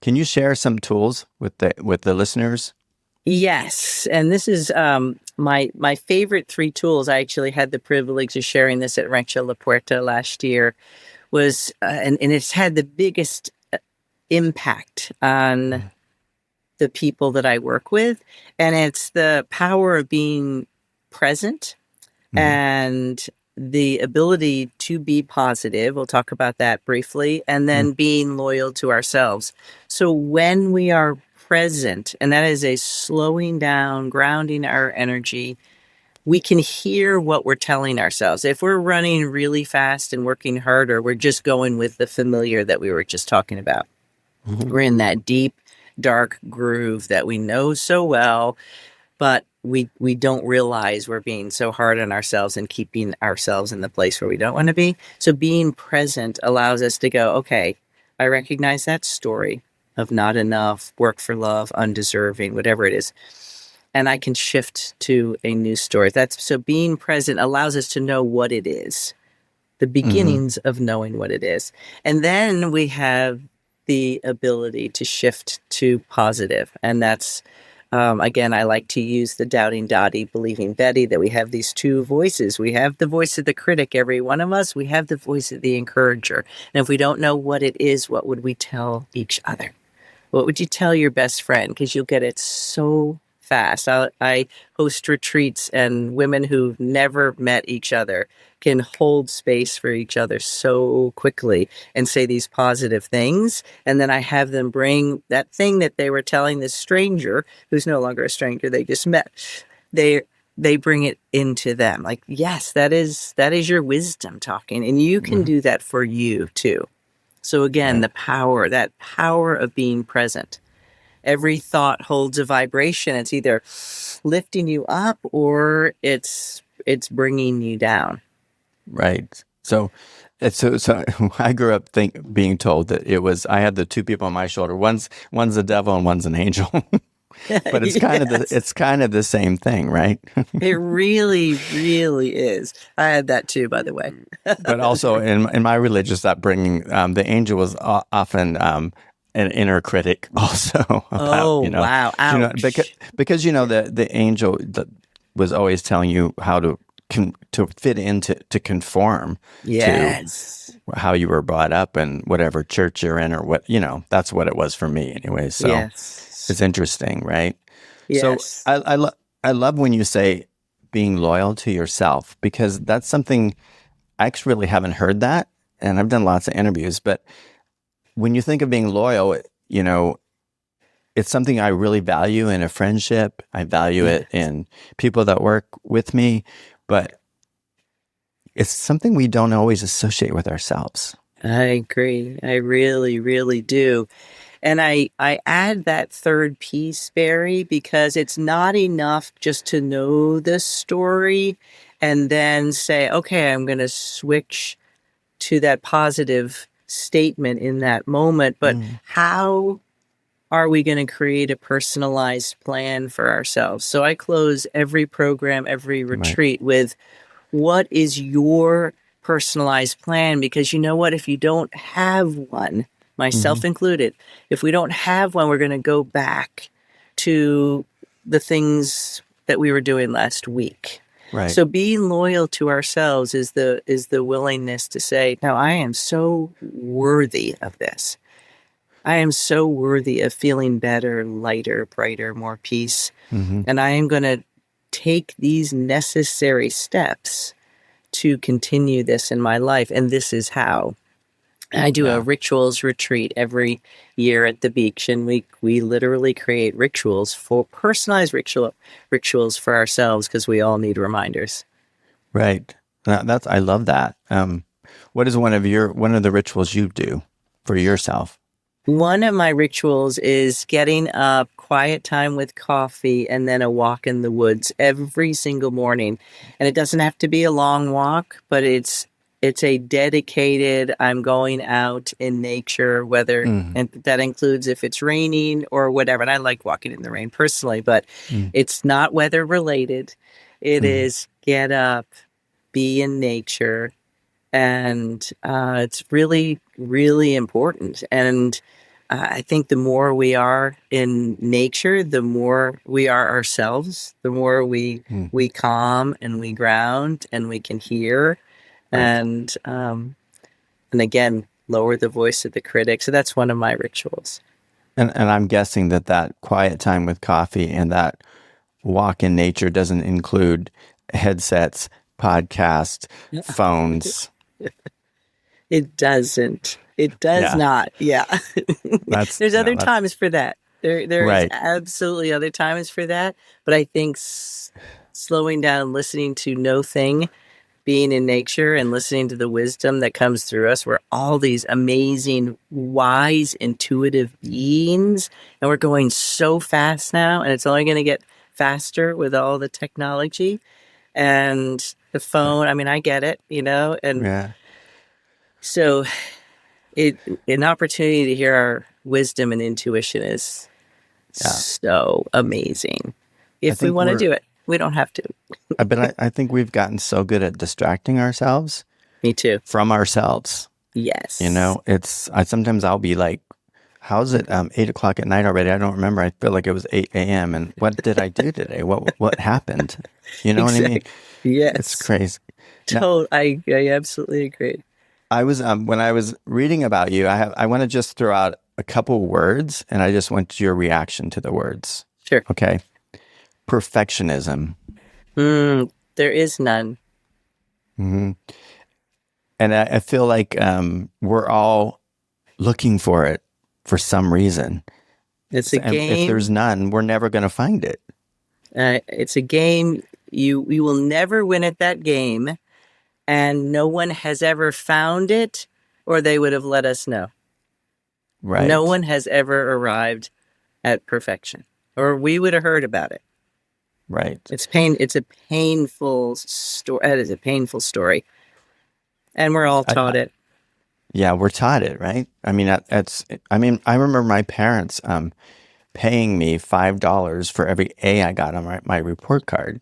Can you share some tools with the listeners? Yes, and this is my favorite three tools. I actually had the privilege of sharing this at Rancho La Puerta last year. Was and it's had the biggest impact on the people that I work with, and it's the power of being present Mm-hmm. and the ability to be positive. We'll talk about that briefly, and then being loyal to ourselves. So when we are present, and that is a slowing down, grounding our energy, we can hear what we're telling ourselves. If we're running really fast and working harder, we're just going with the familiar that we were just talking about. Mm-hmm. We're in that deep, dark groove that we know so well, but we don't realize we're being so hard on ourselves and keeping ourselves in the place where we don't want to be. So being present allows us to go, okay, I recognize that story of not enough, work for love, undeserving, whatever it is. And I can shift to a new story. That's so being present allows us to know what it is, the Mm-hmm. beginnings of knowing what it is. And then we have the ability to shift to positive. And that's, again, I like to use the doubting Dottie, believing Betty, that we have these two voices. We have the voice of the critic, every one of us. We have the voice of the encourager. And if we don't know what it is, what would we tell each other? What would you tell your best friend? Because you'll get it so fast. I host retreats, and women who've never met each other can hold space for each other so quickly and say these positive things. And then I have them bring that thing that they were telling this stranger, who's no longer a stranger, they just met. They they bring it into them. Like, yes, that is your wisdom talking, and you can Mm-hmm. do that for you too. So again, Right. the power, that power of being present. Every thought holds a vibration. It's either lifting you up or it's bringing you down. Right. So I grew up being told that it was I had the two people on my shoulder. One's the devil and one's an angel. But Yes, it's kind of the same thing, right? it really, really is. I had that too, by the way. But also in my religious upbringing, the angel was often an inner critic also about Oh, wow. because Ouch. the angel that was always telling you how to fit into to conform to Yes. how you were brought up and whatever church you're in or what that's what it was for me anyway. So Yes. it's interesting, right? So Yes. I love when you say being loyal to yourself because that's something I actually really haven't heard that, and I've done lots of interviews. But when you think of being loyal, it's something I really value in a friendship. I value Yeah. it in people that work with me, but it's something we don't always associate with ourselves. I agree. I really, really do. And I add that third piece, Barry, because it's not enough just to know the story and then say, okay, I'm going to switch to that positive statement in that moment. But Mm, how are we going to create a personalized plan for ourselves? So I close every program, every right. retreat with, what is your personalized plan? Because you know what? If you don't have one, Hmm. myself included, if we don't have one, we're going to go back to the things that we were doing last week. Right. So being loyal to ourselves is the willingness to say, no, I am so worthy of this. I am so worthy of feeling better, lighter, brighter, more peace. Hmm. And I am going to take these necessary steps to continue this in my life. And this is how. I do a Yeah. rituals retreat every year at the beach, and we literally create rituals for personalized rituals for ourselves because we all need reminders. Right. That's I love that. What is one of the rituals you do for yourself? One of my rituals is getting up, quiet time with coffee, and then a walk in the woods every single morning. And it doesn't have to be a long walk, but it's a dedicated, I'm going out in nature, whether Mm, and that includes if it's raining or whatever. And I like walking in the rain personally, but mm, it's not weather related. It mm. is get up, be in nature, and it's really, really important. And I think the more we are in nature, the more we are ourselves, the more Mm, we calm and we ground and we can hear right. and again lower the voice of the critic. So that's one of my rituals. And I'm guessing that that quiet time with coffee and that walk in nature doesn't include headsets, podcast, phones. It doesn't. It does Yeah, not. Yeah. that's There's other that's times for that. There is right. absolutely other times for that. But I think slowing down, listening to no thing, being in nature and listening to the wisdom that comes through us. We're all these amazing, wise, intuitive beings. And we're going so fast now. And it's only going to get faster with all the technology and the Right. phone. I mean, I get it, you know, and Yeah, so it an opportunity to hear our wisdom and intuition is yeah. so amazing. I If we think want to we're, do it, we don't have to. I think we've gotten so good at distracting ourselves Me too. from ourselves. You Yes. know, sometimes I'll be like, how's it 8 o'clock at night already? I don't remember. I feel like it was 8 a.m. And what did I do today? What happened? You know what I mean? Exactly. It's Yes. crazy. Now, I absolutely agree. I was when I was reading about you, I want to just throw out a couple words, and I just want your reaction to the words. Sure. Okay, perfectionism, There is none. hmm and I feel like we're all looking for it for some reason. It's a And if there's game. none, we're never going to find it. It's a game. You will never win at that game, and no one has ever found it, or they would have let us know. No Right, one has ever arrived at perfection, or we would have heard about it. right. It's pain. It's a painful story. It is a painful story, and we're all I, taught it. yeah, we're taught it, right? I mean, that's. I mean, I remember my parents paying me $5 for every A I got on my report card.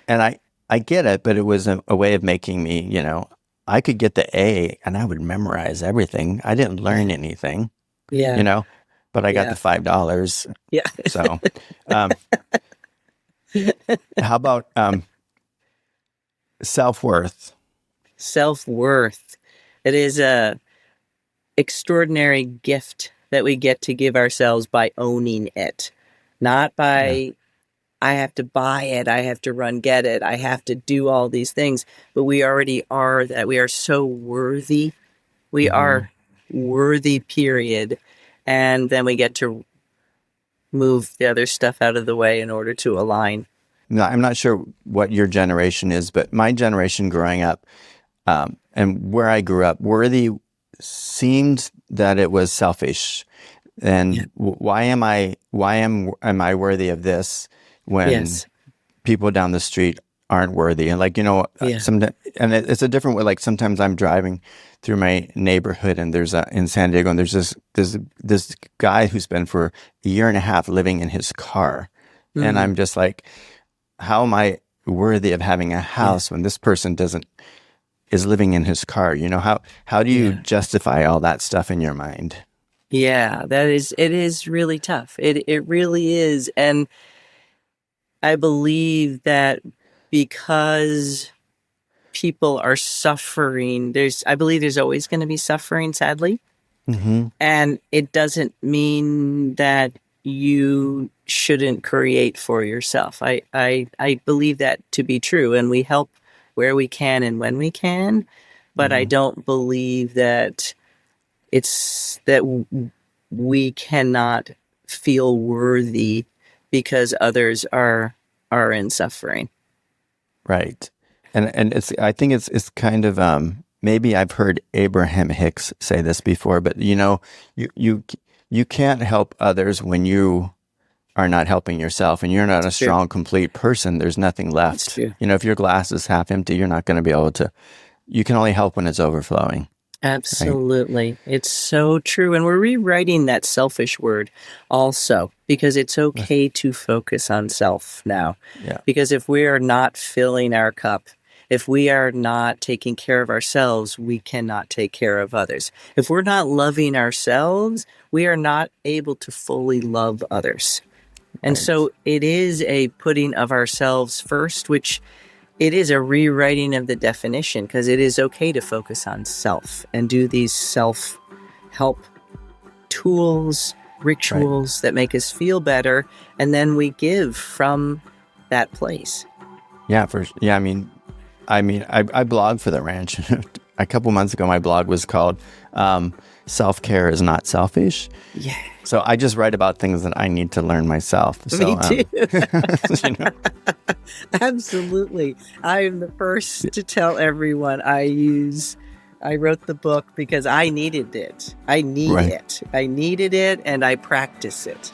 And I get it, but it was a way of making me, I could get the A and I would memorize everything. I didn't Yeah, learn anything, you yeah, know, but I got the yeah, $5. yeah. So, um, how about self worth? Self worth. It is a extraordinary gift that we get to give ourselves by owning it, not Yeah. by I have to buy it, I have to run get it, I have to do all these things. But we already are that. We are so worthy. We hmm are worthy, period. And then we get to move the other stuff out of the way in order to align. No, I'm not sure what your generation is, but my generation growing up, and where I grew up, worthy seemed that it was selfish. Yeah. And am I worthy of this when Yes. people down the street aren't worthy? And like, Yeah. it's a different way. Like sometimes I'm driving through my neighborhood and in San Diego, and there's this guy who's been for a year and a half living in his car. And Mm, I'm just like, how am I worthy of having a yeah. house when this person is living in his car? How do you Yeah. justify all that stuff in your mind? Yeah. It is really tough. It really is. And I believe that because people are suffering, I believe there's always going to be suffering, sadly. hmm And it doesn't mean that you shouldn't create for yourself. I believe that to be true. And we help where we can and when we can. But I hmm don't believe that it's that we cannot feel worthy because others are in suffering. Right. And I think it's kind of maybe I've heard Abraham Hicks say this before, but you you you can't help others when you are not helping yourself, and you're not a It's true. strong, complete person. There's nothing It's left. true. If your glass is half empty, you're not going to be able to. You can only help when it's overflowing, right? Absolutely. It's so true. And we're rewriting that selfish word also because it's That's- okay to focus on self now. Yeah. Because if we are not filling our cup, If we are not taking care of ourselves, we cannot take care of others. If we're not loving ourselves, we are not able to fully love others. And Right. so it is a putting of ourselves first, which it is a rewriting of the definition, because it is okay to focus on self and do these self-help tools, rituals that make us feel better, and then we give from that place. Yeah, I blog for the ranch. A couple months ago, my blog was called "Self-Care is Not Selfish." Yeah. So I just write about things that I need to learn myself. So, Me too. you know, Absolutely. I am the first to tell everyone I wrote the book because I needed it. I need Right. it. I needed it, and I practice it.